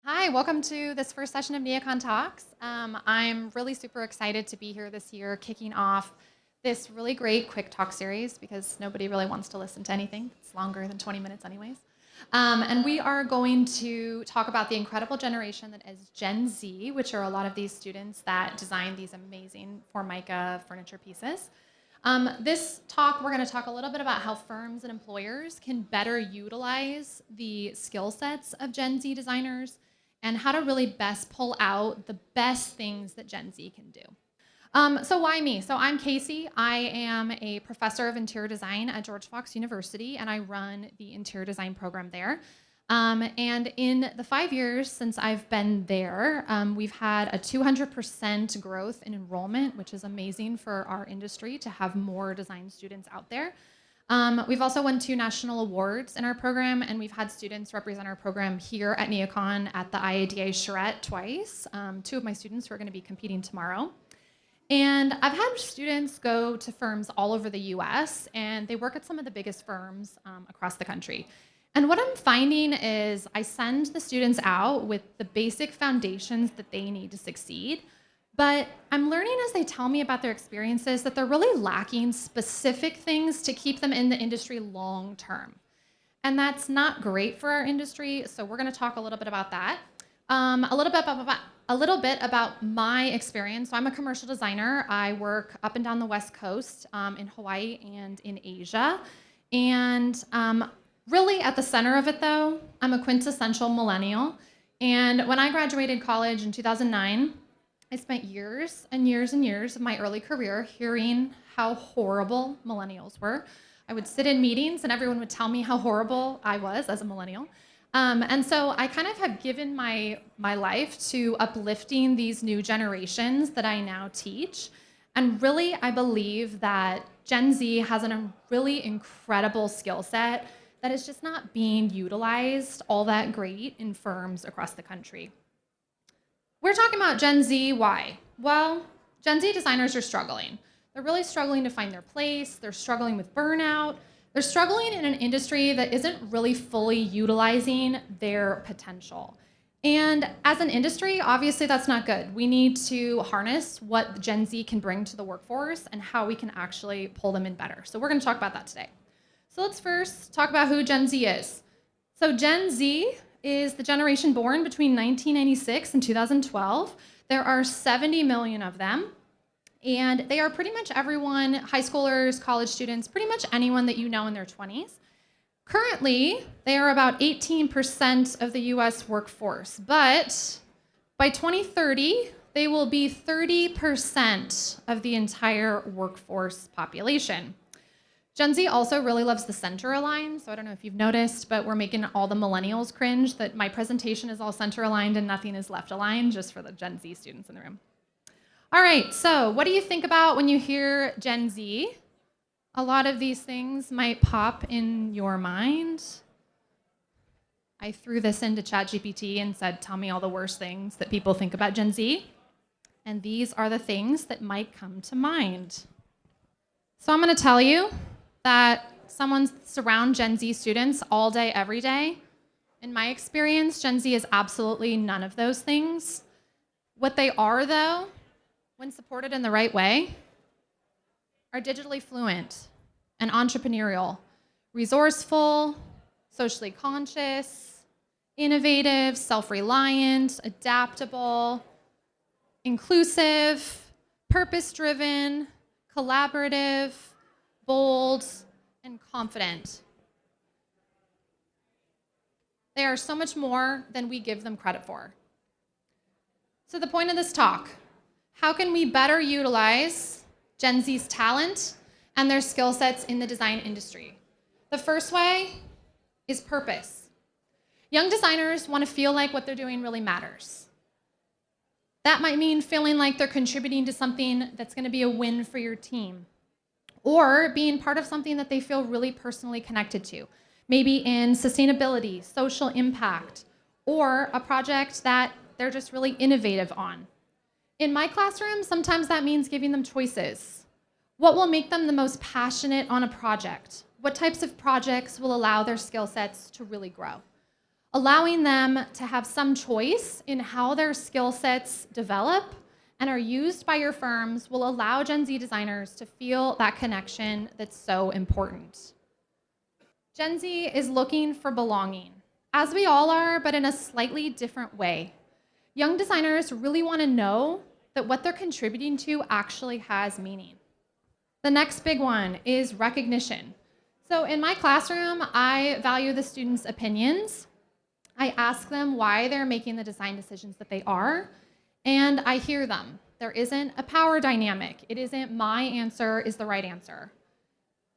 Hi, welcome to this first session of NeoCon Talks. I'm really super excited to be here this year, kicking off this really great quick talk series because nobody really wants to listen to anything. It's longer than 20 minutes anyways. And we are going to talk about the incredible generation that is Gen Z, which are a lot of these students that design these amazing Formica furniture pieces. This talk, we're going to talk a little bit about how firms and employers can better utilize the skill sets of Gen Z designers and how to really best pull out the best things that Gen Z can do. So why me? So I'm Casey. I am a professor of interior design at George Fox University, and I run the interior design program there. And in the 5 years since I've been there, we've had a 200% growth in enrollment, which is amazing for our industry to have more design students out there. We've also won 2 national awards in our program, and we've had students represent our program here at NeoCon at the IADA Charrette twice. 2 of my students who are going to be competing tomorrow. And I've had students go to firms all over the US, and they work at some of the biggest firms across the country. And what I'm finding is I send the students out with the basic foundations that they need to succeed. But I'm learning as they tell me about their experiences that they're really lacking specific things to keep them in the industry long term. And that's not great for our industry, so we're going to talk a little bit about that. A little bit about my experience. So I'm a commercial designer. I work up and down the West Coast in Hawaii and in Asia. And really at the center of it, though, I'm a quintessential millennial. And when I graduated college in 2009, I spent years and years and years of my early career hearing how horrible millennials were. I would sit in meetings and everyone would tell me how horrible I was as a millennial. And so I kind of have given my life to uplifting these new generations that I now teach. And really, I believe that Gen Z has a really incredible skill set that is just not being utilized all that great in firms across the country. We're talking about Gen Z, why? Well, Gen Z designers are struggling. They're really struggling to find their place. They're struggling with burnout. They're struggling in an industry that isn't really fully utilizing their potential. And as an industry, obviously that's not good. We need to harness what Gen Z can bring to the workforce and how we can actually pull them in better. So we're going to talk about that today. So let's first talk about who Gen Z is. So Gen Z is the generation born between 1996 and 2012. There are 70 million of them, and they are pretty much everyone, high schoolers, college students, pretty much anyone that you know in their 20s. Currently, they are about 18% of the US workforce, but by 2030, they will be 30% of the entire workforce population. Gen Z also really loves the center aligned, so I don't know if you've noticed, but we're making all the millennials cringe that my presentation is all center aligned and nothing is left aligned, just for the Gen Z students in the room. All right, so what do you think about when you hear Gen Z? A lot of these things might pop in your mind. I threw this into ChatGPT and said, tell me all the worst things that people think about Gen Z. And these are the things that might come to mind. So I'm going to tell you that someone surround Gen Z students all day, every day. In my experience, Gen Z is absolutely none of those things. What they are, though, when supported in the right way, are digitally fluent and entrepreneurial, resourceful, socially conscious, innovative, self-reliant, adaptable, inclusive, purpose-driven, collaborative, bold, and confident. They are so much more than we give them credit for. So the point of this talk, how can we better utilize Gen Z's talent and their skill sets in the design industry? The first way is purpose. Young designers want to feel like what they're doing really matters. That might mean feeling like they're contributing to something that's going to be a win for your team, or being part of something that they feel really personally connected to, maybe in sustainability, social impact, or a project that they're just really innovative on. In my classroom, sometimes that means giving them choices. What will make them the most passionate on a project? What types of projects will allow their skill sets to really grow? allowing them to have some choice in how their skill sets develop and are used by your firms will allow Gen Z designers to feel that connection that's so important. Gen Z is looking for belonging, as we all are, but in a slightly different way. Young designers really want to know that what they're contributing to actually has meaning. The next big one is recognition. So in my classroom, I value the students' opinions. I ask them why they're making the design decisions that they are, and I hear them. There isn't a power dynamic. It isn't my answer is the right answer.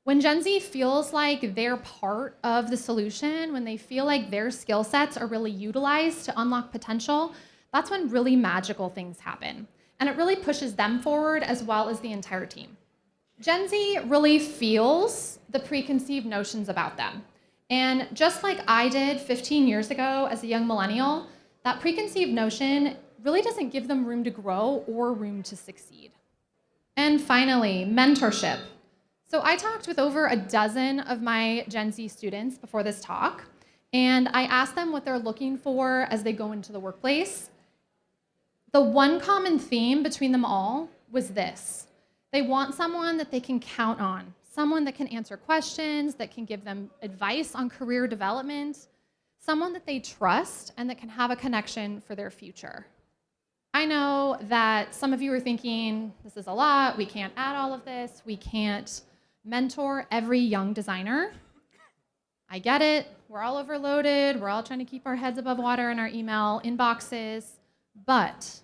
When Gen Z feels like they're part of the solution, when they feel like their skill sets are really utilized to unlock potential, that's when really magical things happen. And it really pushes them forward as well as the entire team. Gen Z really feels the preconceived notions about them. And just like I did 15 years ago as a young millennial, that preconceived notion really doesn't give them room to grow or room to succeed. And finally, mentorship. So I talked with over a dozen of my Gen Z students before this talk, and I asked them what they're looking for as they go into the workplace. The one common theme between them all was this. They want someone that they can count on, someone that can answer questions, that can give them advice on career development, someone that they trust and that can have a connection for their future. I know that some of you are thinking, this is a lot, we can't add all of this, we can't mentor every young designer. I get it, we're all overloaded, we're all trying to keep our heads above water in our email inboxes, but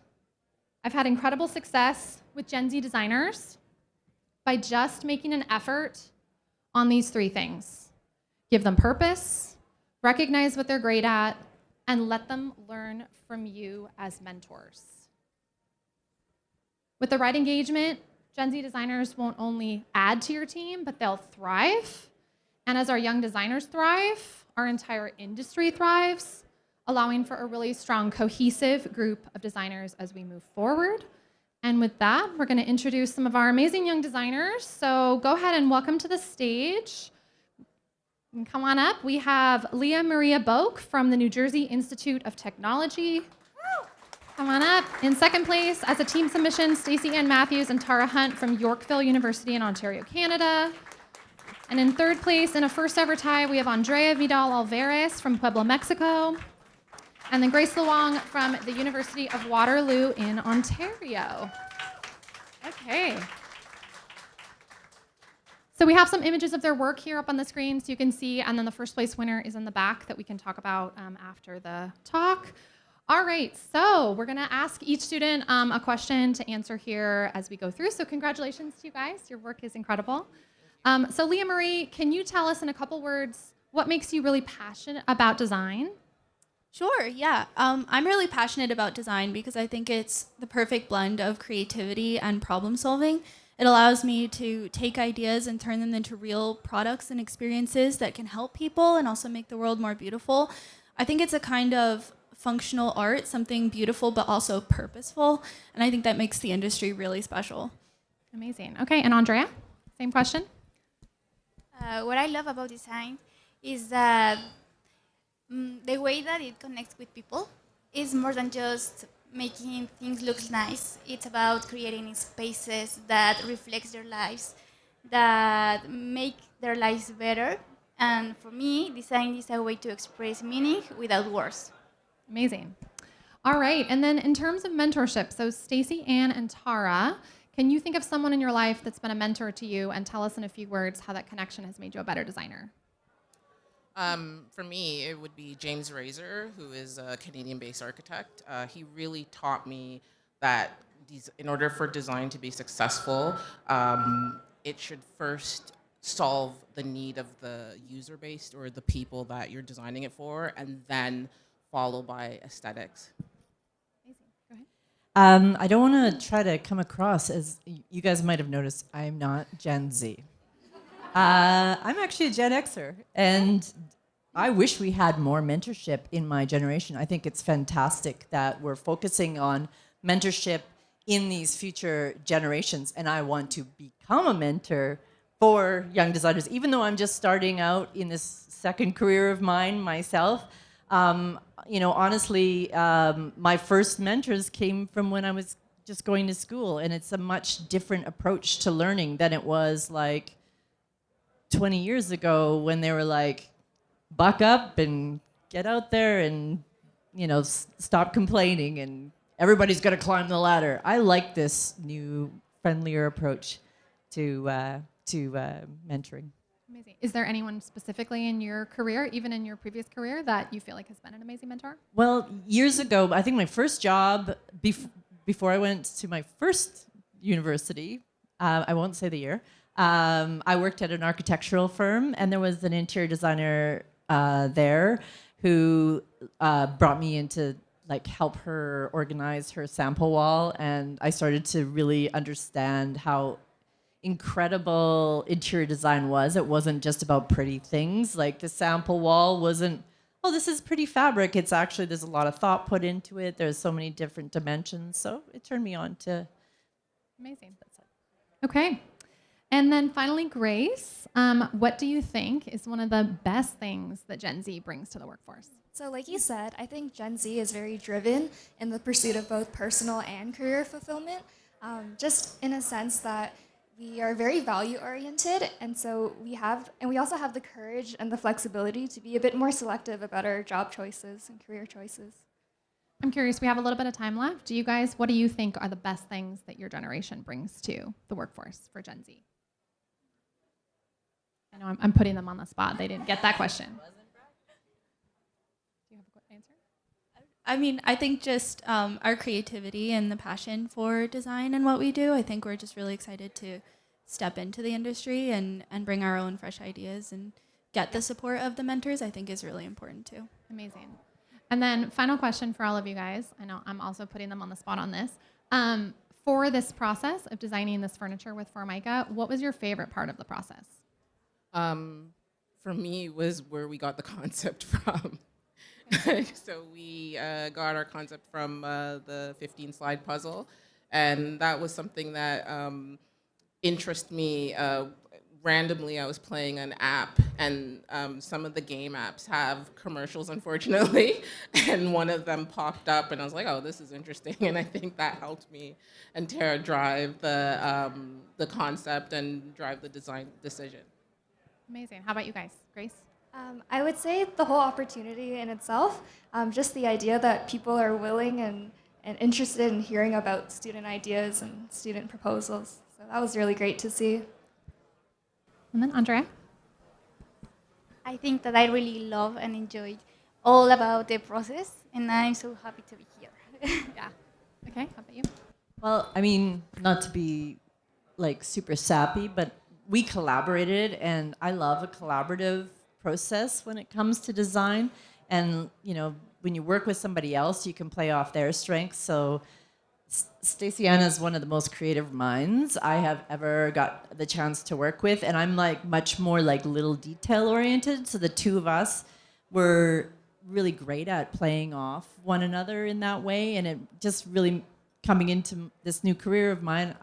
I've had incredible success with Gen Z designers by just making an effort on these three things. Give them purpose, recognize what they're great at, and let them learn from you as mentors. With the right engagement, Gen Z designers won't only add to your team, but they'll thrive. And as our young designers thrive, our entire industry thrives, allowing for a really strong, cohesive group of designers as we move forward. And with that, we're going to introduce some of our amazing young designers. So go ahead and welcome to the stage. And come on up. We have Leah Maria Boak from the New Jersey Institute of Technology. Come on up. In second place, as a team submission, Stacey Ann Matthews and Tara Hunt from Yorkville University in Ontario, Canada. And in third place, in a first ever tie, we have Andrea Vidal Alvarez from Puebla, Mexico. And then Grace Luong from the University of Waterloo in Ontario. Okay. So we have some images of their work here up on the screen so you can see, and then the first place winner is in the back that we can talk about after the talk. All right, so we're gonna ask each student a question to answer here as we go through. So congratulations to you guys, your work is incredible. So Leah Marie, can you tell us in a couple words what makes you really passionate about design? Sure, yeah. I'm really passionate about design because I think it's the perfect blend of creativity and problem solving. It allows me to take ideas and turn them into real products and experiences that can help people and also make the world more beautiful. I think it's a kind of functional art, something beautiful but also purposeful, and I think that makes the industry really special. Amazing. Okay, and Andrea, same question. What I love about design is that the way that it connects with people is more than just making things look nice. It's about creating spaces that reflects their lives, that make their lives better. And for me, design is a way to express meaning without words. Amazing. All right, and then in terms of mentorship, so Stacey Ann and Tara, can you think of someone in your life that's been a mentor to you and tell us in a few words how that connection has made you a better designer? For me, it would be James Razor, who is a Canadian-based architect. He really taught me that in order for design to be successful, it should first solve the need of the user base or the people that you're designing it for, and then followed by aesthetics. Amazing. Go ahead. I don't want to try to come across as, you guys might have noticed, I'm not Gen Z. I'm actually a Gen Xer, and I wish we had more mentorship in my generation. I think it's fantastic that we're focusing on mentorship in these future generations, and I want to become a mentor for young designers, even though I'm just starting out in this second career of mine myself. Honestly, my first mentors came from when I was just going to school, and it's a much different approach to learning than it was like 20 years ago when they were like, buck up and get out there and, stop complaining and everybody's going to climb the ladder. I like this new, friendlier approach to mentoring. Amazing. Is there anyone specifically in your career, even in your previous career, that you feel like has been an amazing mentor? Well, years ago, I think my first job, before I went to my first university, I won't say the year, I worked at an architectural firm, and there was an interior designer there who brought me in to help her organize her sample wall, and I started to really understand how incredible interior design was. It wasn't just about pretty things. Like the sample wall wasn't, oh, this is pretty fabric. It's actually, there's a lot of thought put into it. There's so many different dimensions. So it turned me on to. Amazing. Okay. And then finally, Grace, what do you think is one of the best things that Gen Z brings to the workforce? So like you said, I think Gen Z is very driven in the pursuit of both personal and career fulfillment, just in a sense that we are very value oriented, and so we also have the courage and the flexibility to be a bit more selective about our job choices and career choices. I'm curious, we have a little bit of time left. What do you think are the best things that your generation brings to the workforce for Gen Z? I know I'm putting them on the spot. They didn't get that question. Do you have an answer? I mean, I think just our creativity and the passion for design and what we do, I think we're just really excited to step into the industry and bring our own fresh ideas and get the support of the mentors, I think is really important too. Amazing. And then final question for all of you guys. I know I'm also putting them on the spot on this. For this process of designing this furniture with Formica, what was your favorite part of the process? For me, was where we got the concept from. So we got our concept from the 15-slide puzzle, and that was something that interested me. Randomly, I was playing an app, and some of the game apps have commercials, unfortunately, and one of them popped up, and I was like, oh, this is interesting, and I think that helped me and Tara drive the concept and drive the design decision. Amazing. How about you guys? Grace? I would say the whole opportunity in itself, just the idea that people are willing and interested in hearing about student ideas and student proposals. So that was really great to see. And then Andrea? I think that I really love and enjoy all about the process, and I'm so happy to be here. Yeah. Okay, how about you? Well, I mean, not to be super sappy, but we collaborated, and I love a collaborative process when it comes to design. And when you work with somebody else, you can play off their strengths. So Staciana is one of the most creative minds I have ever got the chance to work with, and I'm much more little detail oriented. So the two of us were really great at playing off one another in that way, and it just really coming into this new career of mine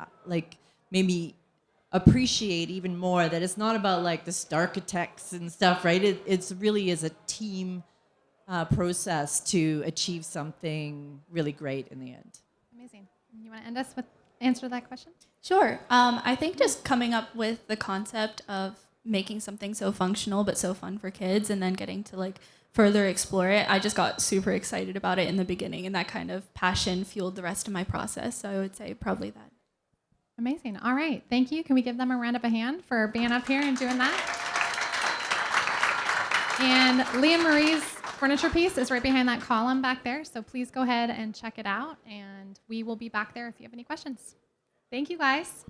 made me appreciate even more that it's not about the starchitects and stuff, right? It's really is a team process to achieve something really great in the end. Amazing. You want to end us with answer to that question? Sure. I think just coming up with the concept of making something so functional but so fun for kids, and then getting to further explore it. I just got super excited about it in the beginning, and that kind of passion fueled the rest of my process. So I would say probably that. Amazing. All right. Thank you. Can we give them a round of a hand for being up here and doing that? And Leah Marie's furniture piece is right behind that column back there. So please go ahead and check it out. And we will be back there if you have any questions. Thank you, guys.